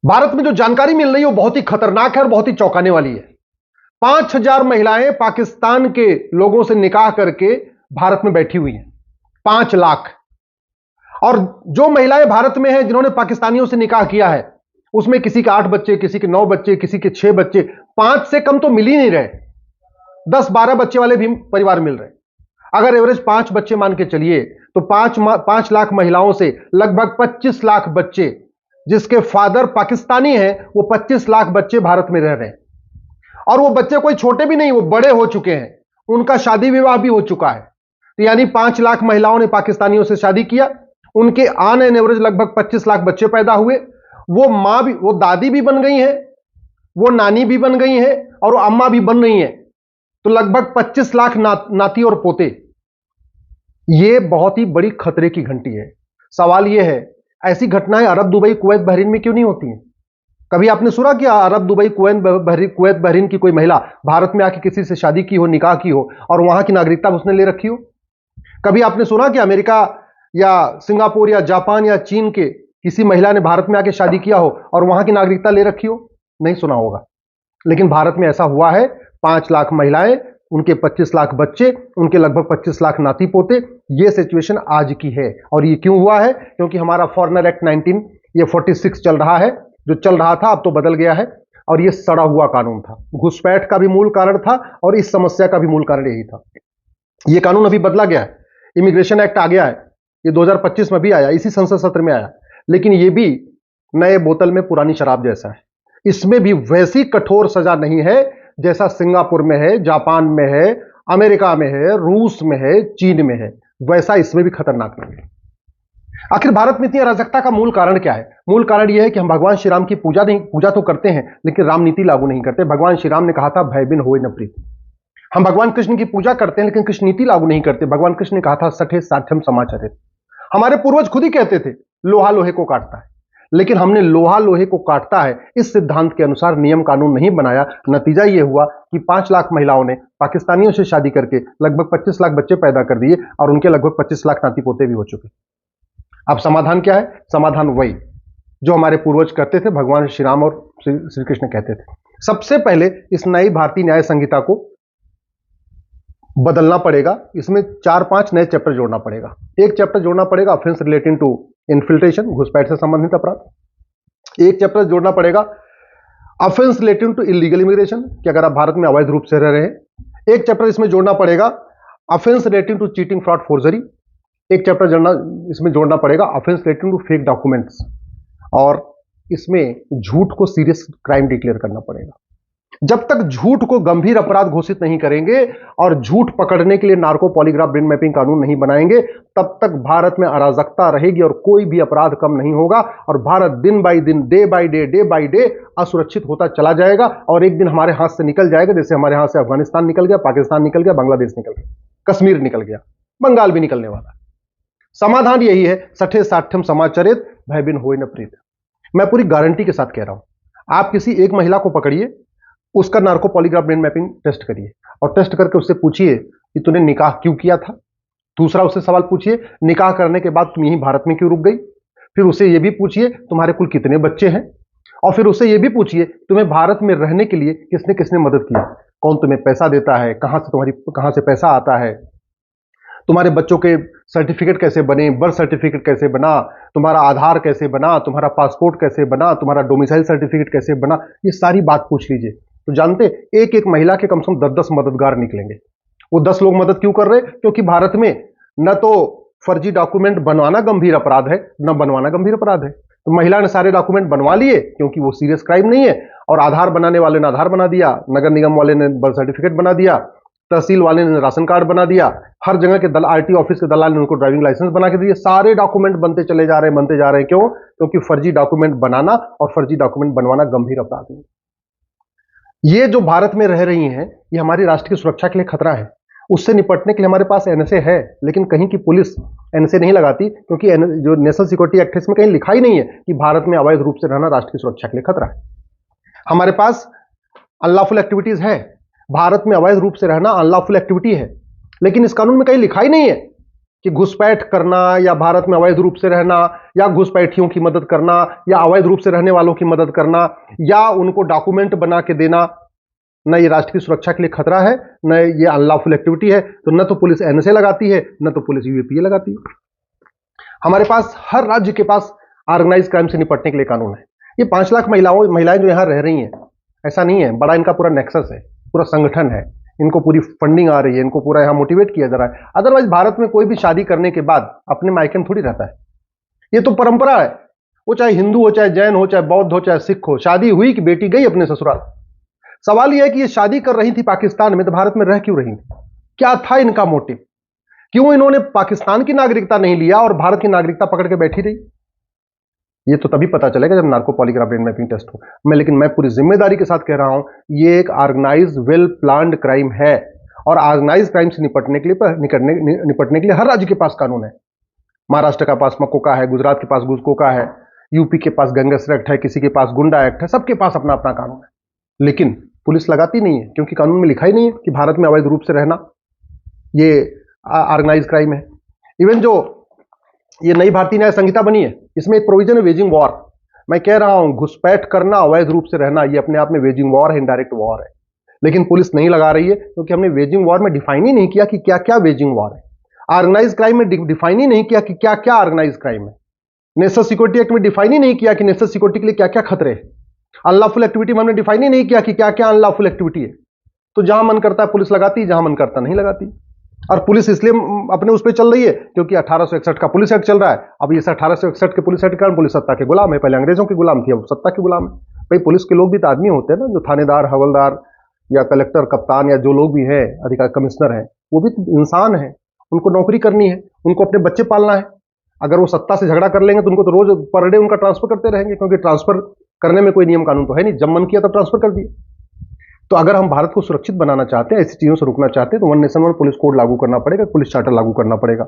भारत में जो जानकारी मिल रही है वो बहुत ही खतरनाक है और बहुत ही चौंकाने वाली है। 5,000 महिलाएं पाकिस्तान के लोगों से निकाह करके भारत में बैठी हुई हैं। 5 लाख। और जो महिलाएं भारत में हैं जिन्होंने पाकिस्तानियों से निकाह किया है, उसमें किसी के 8 बच्चे, किसी के 9 बच्चे, किसी के 6 बच्चे, 5 से कम तो मिल ही नहीं रहे। 10-12 बच्चे वाले भी परिवार मिल रहे। अगर एवरेज 5 बच्चे मान के चलिए तो 5 लाख महिलाओं से लगभग 25 लाख बच्चे जिसके फादर पाकिस्तानी हैं, वो 25 लाख बच्चे भारत में रह रहे हैं। और वो बच्चे कोई छोटे भी नहीं, वो बड़े हो चुके हैं, उनका शादी विवाह भी हो चुका है। तो यानी 5 लाख महिलाओं ने पाकिस्तानियों से शादी किया, उनके ऑन एन एवरेज लगभग 25 लाख बच्चे पैदा हुए। वो मां भी, वो दादी भी बन गई हैं, वो नानी भी बन गई हैं और वो अम्मा भी बन रही हैं। तो लगभग 25 लाख नाती और पोते। ये बहुत ही बड़ी खतरे की घंटी है। सवाल यह है, ऐसी घटनाएं अरब, दुबई, कुवैत, बहरीन में क्यों नहीं होती हैं? कभी आपने सुना कि अरब, दुबई, कुवैत, बहरीन की कोई महिला भारत में आके किसी से शादी की हो, निकाह की हो और वहां की नागरिकता उसने ले रखी हो? कभी आपने सुना कि अमेरिका या सिंगापुर या जापान या चीन के किसी महिला ने भारत में आके शादी किया हो और वहां की नागरिकता ले रखी हो? नहीं सुना होगा। लेकिन भारत में ऐसा हुआ है। 5 लाख महिलाएं, उनके 25 लाख बच्चे, उनके लगभग 25 लाख नाती पोते। यह सिचुएशन आज की है। और ये क्यों हुआ है? क्योंकि हमारा फॉरेनर एक्ट 19 ये 46 चल रहा है। जो चल रहा था अब तो बदल गया है और ये सड़ा हुआ कानून था। घुसपैठ का भी मूल कारण था और इस समस्या का भी मूल कारण यही था। ये कानून अभी बदला गया है, इमिग्रेशन एक्ट आ गया है, ये 2025 में भी आया, इसी संसद सत्र में आया। लेकिन ये भी नए बोतल में पुरानी शराब जैसा है। इसमें भी वैसी कठोर सजा नहीं है जैसा सिंगापुर में है, जापान में है, अमेरिका में है, रूस में है, चीन में है। वैसा इसमें भी खतरनाक नहीं है। आखिर भारत में इतनी अराजकता का मूल कारण क्या है? मूल कारण यह है कि हम भगवान श्री राम की पूजा तो करते हैं, लेकिन राम नीति लागू नहीं करते। भगवान श्री राम ने कहा था, भय बिन होए न प्रीत। हम भगवान कृष्ण की पूजा करते हैं, लेकिन कृष्ण नीति लागू नहीं करते। भगवान कृष्ण ने कहा था, सठे साठ्यम समाचरित। हमारे पूर्वज खुद ही कहते थे, लोहा लोहे को काटता है। लेकिन हमने लोहा लोहे को काटता है इस सिद्धांत के अनुसार नियम कानून नहीं बनाया। नतीजा यह हुआ कि 5 लाख महिलाओं ने पाकिस्तानियों से शादी करके लगभग 25 लाख बच्चे पैदा कर दिए और उनके लगभग 25 लाख नाती पोते भी हो चुके। अब समाधान क्या है? समाधान वही जो हमारे पूर्वज करते थे, भगवान श्री राम और श्री कृष्ण कहते थे। सबसे पहले इस नई भारतीय न्याय संहिता को बदलना पड़ेगा। इसमें 4-5 नए चैप्टर जोड़ना पड़ेगा। एक चैप्टर जोड़ना पड़ेगा ऑफेंस रिलेटिंग टू इन्फिल्ट्रेशन, घुसपैठ से संबंधित अपराध। एक चैप्टर जोड़ना पड़ेगा offence relating to illegal immigration, कि अगर आप भारत में अवैध रूप से रह रहे हैं। एक चैप्टर इसमें जोड़ना पड़ेगा offence relating to cheating, fraud, forgery. एक चैप्टर इसमें जोड़ना पड़ेगा offence relating to fake documents. और इसमें झूठ को सीरियस क्राइम डिक्लेयर करना पड़ेगा। जब तक झूठ को गंभीर अपराध घोषित नहीं करेंगे और झूठ पकड़ने के लिए नार्को पॉलीग्राफ ब्रेन मैपिंग कानून नहीं बनाएंगे, तब तक भारत में अराजकता रहेगी और कोई भी अपराध कम नहीं होगा। और भारत दिन बाई दिन, डे बाई डे असुरक्षित होता चला जाएगा। और एक दिन हमारे हाथ से निकल जाएगा, जैसे हमारे हाथ से अफगानिस्तान निकल गया, पाकिस्तान निकल गया, बांग्लादेश निकल गया, कश्मीर निकल गया, बंगाल भी निकलने वाला है। समाधान यही है, सठे साठ्यम समाचरित, भय बिन होए न प्रीत। मैं पूरी गारंटी के साथ कह रहा हूं। आप किसी एक महिला को पकड़िए, उसका narco polygraph brain mapping test करिए और टेस्ट करके उससे पूछिए कि तूने निकाह क्यों किया था। दूसरा उससे सवाल पूछिए, निकाह करने के बाद तुम यहीं भारत में क्यों रुक गई। फिर उसे यह भी पूछिए, तुम्हारे कुल कितने बच्चे हैं। और फिर उससे यह भी पूछिए, तुम्हें भारत में रहने के लिए किसने किसने मदद किया, कौन तुम्हें पैसा देता है, कहां से पैसा आता है, तुम्हारे बच्चों के सर्टिफिकेट कैसे बने, बर्थ सर्टिफिकेट कैसे बना, तुम्हारा आधार कैसे बना, तुम्हारा पासपोर्ट कैसे बना, तुम्हारा डोमिसाइल सर्टिफिकेट कैसे बना। ये सारी बात पूछ लीजिए। तो जानते, एक एक महिला के कम से कम 10-10 मददगार निकलेंगे। वो 10 लोग मदद क्यों कर रहे? क्योंकि भारत में न तो फर्जी डॉक्यूमेंट बनवाना गंभीर अपराध है, न बनवाना गंभीर अपराध है। तो महिला ने सारे डॉक्यूमेंट बनवा लिए क्योंकि वो सीरियस क्राइम नहीं है। और आधार बनाने वाले ने आधार बना दिया, नगर निगम वाले ने बर्थ सर्टिफिकेट बना दिया, तहसील वाले ने राशन कार्ड बना दिया, हर जगह के आरटी ऑफिस के दलाल ने उनको ड्राइविंग लाइसेंस बना के दिए। सारे डॉक्यूमेंट बनते चले जा रहे हैं, बनते जा रहे हैं। क्यों? क्योंकि फर्जी डॉक्यूमेंट बनाना और फर्जी डॉक्यूमेंट बनवाना गंभीर अपराध है। ये जो भारत में रह रही हैं, ये हमारी राष्ट्र की सुरक्षा के लिए खतरा है। उससे निपटने के लिए हमारे पास एनएसए है, लेकिन कहीं की पुलिस एनएसए नहीं लगाती, क्योंकि जो नेशनल सिक्योरिटी एक्ट है इसमें कहीं लिखा ही नहीं है कि भारत में अवैध रूप से रहना राष्ट्र की सुरक्षा के लिए खतरा है। हमारे पास अनलॉफुल एक्टिविटीज है, भारत में अवैध रूप से रहना अनलॉफुल एक्टिविटी है, लेकिन इस कानून में कहीं लिखा ही नहीं है कि घुसपैठ करना या भारत में अवैध रूप से रहना या घुसपैठियों की मदद करना या अवैध रूप से रहने वालों की मदद करना या उनको डॉक्यूमेंट बना के देना, न ये राष्ट्र की सुरक्षा के लिए खतरा है, न ये अनलॉफुल एक्टिविटी है। तो न तो पुलिस एनएसए लगाती है, न तो पुलिस यूएपीए लगाती है। हमारे पास, हर राज्य के पास ऑर्गेनाइज क्राइम से निपटने के लिए कानून है। ये 5 लाख महिलाएं जो यहां रह रही हैं, ऐसा नहीं है, बड़ा इनका पूरा नेक्सस है, पूरा संगठन है, इनको पूरी फंडिंग आ रही है, इनको पूरा यहां मोटिवेट किया जा रहा है। अदरवाइज भारत में कोई भी शादी करने के बाद अपने मायके में थोड़ी रहता है, ये तो परंपरा है। वो चाहे हिंदू हो, चाहे जैन हो, चाहे बौद्ध हो, चाहे सिख हो, शादी हुई कि बेटी गई अपने ससुराल। सवाल यह है कि ये शादी कर रही थी पाकिस्तान में, तो भारत में रह क्यों रही थी? क्या था इनका मोटिव? क्यों इन्होंने पाकिस्तान की नागरिकता नहीं लिया और भारत की नागरिकता पकड़ के बैठी रही? ये तो तभी पता चलेगा जब narco polygraph brain mapping test हो। लेकिन मैं पूरी जिम्मेदारी के साथ कह रहा हूं, ये एक ऑर्गेनाइज वेल प्लान्ड क्राइम है और ऑर्गेनाइज क्राइम से निपटने के लिए हर राज्य के पास कानून है। महाराष्ट्र का पास मकोका है, गुजरात के पास गुजकोका है, यूपी के पास गैंगस्टर एक्ट है, किसी के पास गुंडा एक्ट है, सबके पास अपना अपना कानून है। लेकिन पुलिस लगाती नहीं है, क्योंकि कानून में लिखा ही नहीं है कि भारत में अवैध रूप से रहना ये ऑर्गेनाइज क्राइम है। इवन जो ये नई भारतीय न्याय संहिता बनी है, इसमें एक प्रोविजन है वेजिंग वॉर। मैं कह रहा हूं, घुसपैठ करना, अवैध रूप से रहना, ये अपने आप में वेजिंग वॉर है, इनडायरेक्ट वॉर है। लेकिन पुलिस नहीं लगा रही है, क्योंकि हमने वेजिंग वॉर में डिफाइन ही नहीं किया कि क्या क्या वेजिंग वॉर है। ऑर्गेनाइज क्राइम में डिफाइन ही नहीं किया कि क्या क्या ऑर्गेनाइज क्राइम है। नेशनल सिक्योरिटी एक्ट में डिफाइन ही नहीं किया कि नेशनल सिक्योरिटी के लिए क्या क्या खतरे हैं। अनलॉफुल एक्टिविटी में हमने डिफाइन ही नहीं किया कि क्या क्या अनलॉफुल एक्टिविटी है। तो जहां मन करता है पुलिस लगाती, जहां मन करता नहीं लगाती। और पुलिस इसलिए अपने उस पर चल रही है क्योंकि 1861 का पुलिस एक्ट चल रहा है। अब इस 1861 के पुलिस एक्ट के कारण पुलिस सत्ता के गुलाम है। पहले अंग्रेजों की गुलाम थी, अब सत्ता के गुलाम है। भाई पुलिस के लोग भी तो आदमी होते हैं ना, जो थानेदार, हवलदार या कलेक्टर, कप्तान या जो लोग भी हैं, अधिकारी, कमिश्नर हैं, वो भी तो इंसान है। उनको नौकरी करनी है, उनको अपने बच्चे पालना है। अगर वो सत्ता से झगड़ा कर लेंगे तो उनको तो रोज पर डे उनका ट्रांसफर करते रहेंगे, क्योंकि ट्रांसफर करने में कोई नियम कानून तो है नहीं। जब मन किया तब ट्रांसफर कर दिए। तो अगर हम भारत को सुरक्षित बनाना चाहते हैं, ऐसी चीजों से रोकना चाहते हैं, तो one nation one police code लागू करना पड़ेगा, पुलिस चार्टर लागू करना पड़ेगा।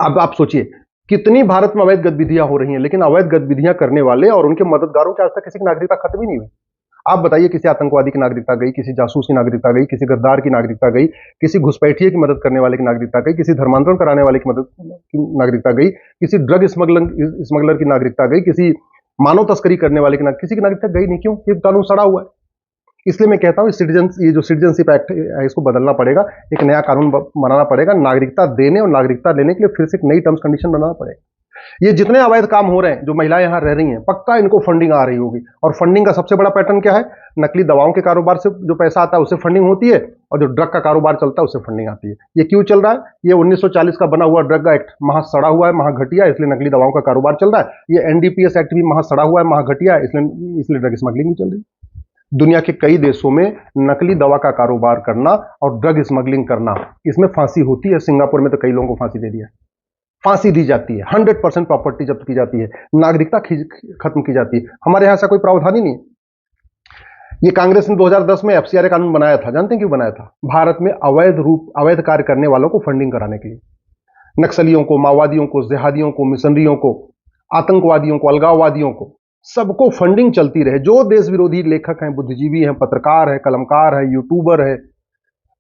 अब आप सोचिए, कितनी भारत में अवैध गतिविधियां हो रही हैं, लेकिन अवैध गतिविधियां करने वाले और उनके मददगारों के आज तक किसी की नागरिकता खत्म ही नहीं हुई। आप बताइए, किसी आतंकवादी की नागरिकता गई, किसी जासूस की नागरिकता गई, किसी गद्दार की नागरिकता गई, किसी घुसपैठिए की मदद करने वाले की नागरिकता गई, किसी धर्मांतरण कराने वाले की नागरिकता गई, किसी ड्रग स्मगलर की नागरिकता गई, किसी मानव तस्करी करने वाले की किसी की नागरिकता गई नहीं। क्यों? ये कानून सड़ा हुआ है। इसलिए मैं कहता हूं, ये जो सिटीजनशिप एक्ट है, इसको बदलना पड़ेगा, एक नया कानून बनाना पड़ेगा। नागरिकता देने और नागरिकता लेने के लिए फिर से एक नई टर्म्स कंडीशन बनाना पड़ेगा। ये जितने अवैध काम हो रहे हैं, जो महिलाएं यहां रह रही हैं, पक्का इनको फंडिंग आ रही होगी। और फंडिंग का सबसे बड़ा पैटर्न क्या है? नकली दवाओं के कारोबार से जो पैसा आता है उससे फंडिंग होती है, और जो ड्रग का कारोबार चलता है उससे फंडिंग आती है। ये क्यों चल रहा है? ये 1940 का बना हुआ ड्रग एक्ट महा सड़ा हुआ है, महा घटिया, इसलिए नकली दवाओं का कारोबार चल रहा है। ये एनडीपीएस एक्ट भी महा सड़ा हुआ है, महा घटिया, इसलिए ड्रग स्मगलिंग भी चल रही है। दुनिया के कई देशों में नकली दवा का कारोबार करना और ड्रग स्मगलिंग करना, इसमें फांसी होती है। सिंगापुर में तो कई लोगों को फांसी दे दिया, फांसी दी जाती है, 100% प्रॉपर्टी जब्त की जाती है, नागरिकता खत्म की जाती है। हमारे यहां ऐसा कोई प्रावधान ही नहीं। ये कांग्रेस ने 2010 में एफसीआर कानून बनाया था। जानते हैं क्यों बनाया था? भारत में अवैध कार्य करने वालों को फंडिंग कराने के लिए। नक्सलियों को, माओवादियों को, जिहादियों को, मिशनरियों को, आतंकवादियों को, अलगाववादियों को, सबको फंडिंग चलती रहे। जो देश विरोधी लेखक हैं, बुद्धिजीवी हैं, पत्रकार हैं, कलमकार हैं, यूट्यूबर हैं,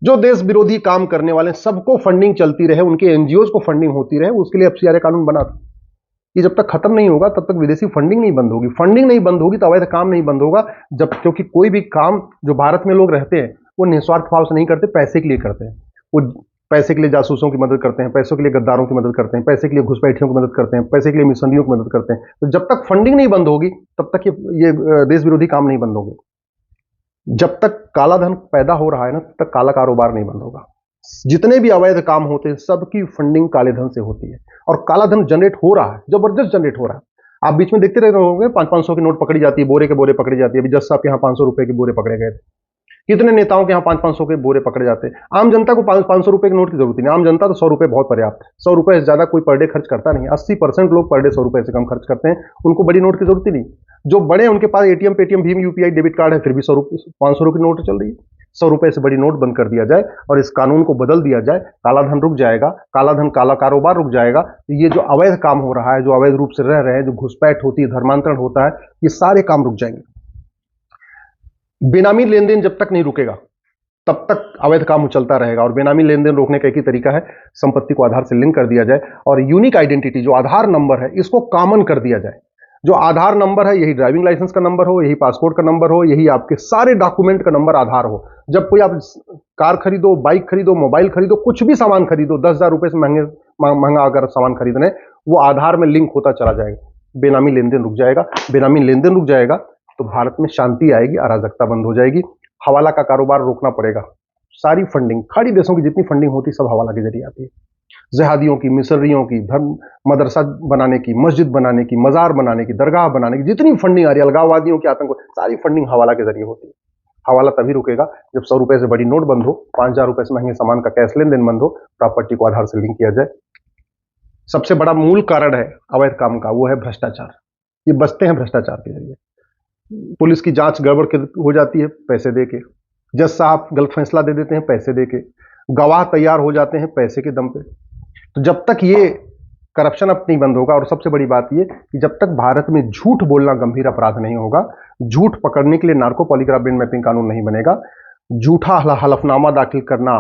जो देश विरोधी काम करने वाले हैं, सबको फंडिंग चलती रहे, उनके एनजीओ को फंडिंग होती रहे, उसके लिए एफसीआर कानून बना था। ये जब तक खत्म नहीं होगा तब तक विदेशी फंडिंग नहीं बंद होगी। फंडिंग नहीं बंद होगी तो अवैध काम नहीं बंद होगा। क्योंकि कोई भी काम जो भारत में लोग रहते हैं, वो निस्वार्थ भाव से नहीं करते, पैसे के लिए करते हैं। वो पैसे के लिए जासूसों की मदद करते हैं, पैसों के लिए गद्दारों की मदद करते हैं, पैसे के लिए घुसपैठियों की मदद करते हैं, पैसे के लिए मिशनरियों की मदद करते हैं। तो जब तक फंडिंग नहीं बंद होगी तब तक ये देश विरोधी काम नहीं बंद होंगे। जब तक काला धन पैदा हो रहा है ना, तब तक काला कारोबार नहीं बंद होगा। जितने भी अवैध काम होते हैं, सबकी फंडिंग काले धन से होती है, और काला धन जनरेट हो रहा है, जबरदस्त जनरेट हो रहा है। आप बीच में देखते रहे होंगे, 500-500 की नोट पकड़ी जाती है, बोरे के बोरे पकड़ी जाती है। अभी जज साहब के यहाँ 500 रुपए के बोरे पकड़े गए थे। कितने नेताओं के यहाँ 500-500 के बोरे पकड़े जाते हैं। आम जनता को 500 रुपए के नोट की जरूरत नहीं। आम जनता तो 100 रुपए बहुत पर्याप्त है। 100 रुपए से ज्यादा कोई पर डे खर्च करता नहीं। 80% लोग पर डे 100 रुपए से कम खर्च करते हैं। उनको बड़ी नोट की जरूरत ही नहीं। जो बड़े हैं उनके पास एटीएम, पेटीएम, भीम, यूपीआई, डेबिट कार्ड है, फिर भी 500 रुपए की नोट चल रही है। 100 रुपए से बड़ी नोट बंद कर दिया जाए और इस कानून को बदल दिया जाए, काला धन रुक जाएगा, काला धन, काला कारोबार रुक जाएगा। ये जो अवैध काम हो रहा है, जो अवैध रूप से रह रहे हैं, जो घुसपैठ होती है, धर्मांतरण होता है, ये सारे काम रुक जाएंगे। बेनामी लेन देन जब तक नहीं रुकेगा, तब तक अवैध काम चलता रहेगा। और बेनामी लेन देन रोकने का एक ही तरीका है, संपत्ति को आधार से लिंक कर दिया जाए और यूनिक आइडेंटिटी जो आधार नंबर है इसको कॉमन कर दिया जाए। जो आधार नंबर है यही ड्राइविंग लाइसेंस का नंबर हो, यही पासपोर्ट का नंबर हो, यही आपके सारे डॉक्यूमेंट का नंबर आधार हो। जब कोई आप कार खरीदो, बाइक खरीदो, मोबाइल खरीदो, कुछ भी सामान खरीदो, 10,000 रुपए से महंगा अगर सामान खरीदना है, वो आधार में लिंक होता चला जाएगा। बेनामी लेन देन रुक जाएगा। बेनामी लेन देन रुक जाएगा तो भारत में शांति आएगी, अराजकता बंद हो जाएगी। हवाला का कारोबार रोकना पड़ेगा। सारी फंडिंग, खाड़ी देशों की जितनी फंडिंग होती है सब हवाला के जरिए आती है। जिहादियों की, मिसरियों की, धर्म मदरसा बनाने की, मस्जिद बनाने की, मजार बनाने की, दरगाह बनाने की, जितनी फंडिंग आ रही है, अलगाववादियों की, आतंक, सारी फंडिंग हवाला के जरिए होती है। हवाला तभी रुकेगा जब 100 रुपए से बड़ी नोट बंद हो, 5,000 रुपए से महंगे सामान का कैश लेन देन बंद हो, प्रॉपर्टी को आधार से लिंक किया जाए। सबसे बड़ा मूल कारण है अवैध काम का, वो है भ्रष्टाचार। ये बचते हैं भ्रष्टाचार के जरिए। पुलिस की जांच गड़बड़ हो जाती है पैसे देके, जज साहब गलत फैसला दे देते हैं पैसे देके, गवाह तैयार हो जाते हैं पैसे के दम पे। तो जब तक ये करप्शन अब नहीं बंद होगा, और सबसे बड़ी बात ये कि जब तक भारत में झूठ बोलना गंभीर अपराध नहीं होगा, झूठ पकड़ने के लिए नार्को पॉलीग्राफ ब्रेन मैपिंग कानून नहीं बनेगा, झूठा हलफनामा दाखिल करना,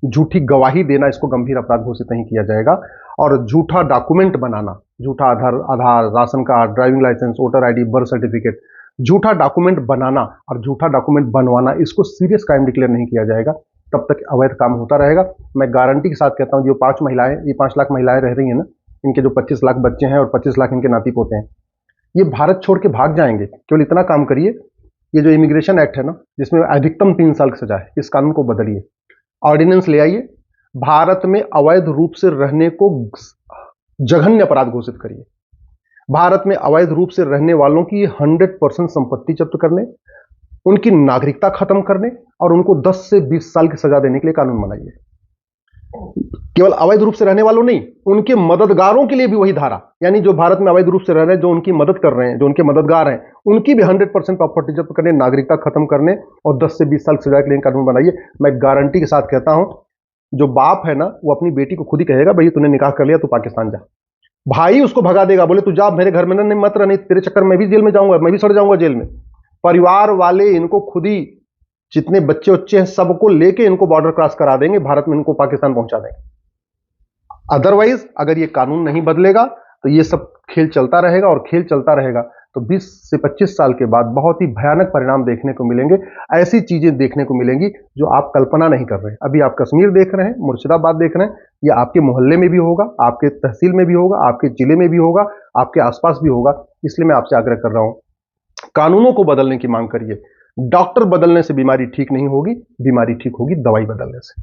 झूठी गवाही देना, इसको गंभीर अपराध घोषित नहीं किया जाएगा। और झूठा डॉक्यूमेंट बनाना, झूठा Aadhaar, ration card, driving licence, voter ID, birth certificate, झूठा डॉक्यूमेंट बनाना और झूठा डॉक्यूमेंट बनवाना, इसको सीरियस क्राइम डिक्लेयर नहीं किया जाएगा, तब तक अवैध काम होता रहेगा। मैं गारंटी के साथ कहता हूं, जो 5 लाख महिलाएं रह रही हैं ना, इनके जो 25 लाख बच्चे हैं और 25 लाख इनके नाती पोते हैं, ये भारत छोड़ के भाग जाएंगे। केवल इतना काम करिए, ये जो इमिग्रेशन एक्ट है ना, जिसमें अधिकतम 3 साल की सजा है, इस कानून को बदलिए, ऑर्डिनेंस ले आइए, भारत में अवैध रूप से रहने को जघन्य अपराध घोषित करिए। भारत में अवैध रूप से रहने वालों की 100% संपत्ति जब्त करने, उनकी नागरिकता खत्म करने और उनको 10 से 20 साल की सजा देने के लिए कानून बनाइए। केवल अवैध रूप से रहने वालों नहीं, उनके मददगारों के लिए भी वही धारा, यानी जो भारत में अवैध रूप से रह रहे हैं, जो उनकी मदद कर रहे हैं, जो उनके मददगार हैं, उनकी भी 100% प्रॉपर्टी जब्त करने, नागरिकता खत्म करने और 10 से 20 साल की सजा के लिए कानून बनाइए। मैं गारंटी के साथ कहता हूं, जो बाप है ना, वो अपनी बेटी को खुद ही कहेगा, भाई तूने निकाह कर लिया, तू पाकिस्तान जा। भाई उसको भगा देगा, बोले तू जा मेरे घर में, नहीं मत रह, नहीं तेरे चक्कर में भी जेल में जाऊंगा, मैं भी सड़ जाऊंगा जेल में। परिवार वाले इनको खुद ही, जितने बच्चे उच्चे हैं सबको लेके इनको बॉर्डर क्रॉस करा देंगे, भारत में इनको पाकिस्तान पहुंचा देंगे। अदरवाइज अगर ये कानून नहीं बदलेगा तो ये सब खेल चलता रहेगा, और खेल चलता रहेगा तो 20 से 25 साल के बाद बहुत ही भयानक परिणाम देखने को मिलेंगे। ऐसी चीजें देखने को मिलेंगी जो आप कल्पना नहीं कर रहे। अभी आप कश्मीर देख रहे हैं, मुर्शिदाबाद देख रहे हैं, ये आपके मोहल्ले में भी होगा, आपके तहसील में भी होगा, आपके जिले में भी होगा, आपके आसपास भी होगा। इसलिए मैं आपसे आग्रह कर रहा हूं, कानूनों को बदलने की मांग करिए। डॉक्टर बदलने से बीमारी ठीक नहीं होगी, बीमारी ठीक होगी दवाई बदलने से।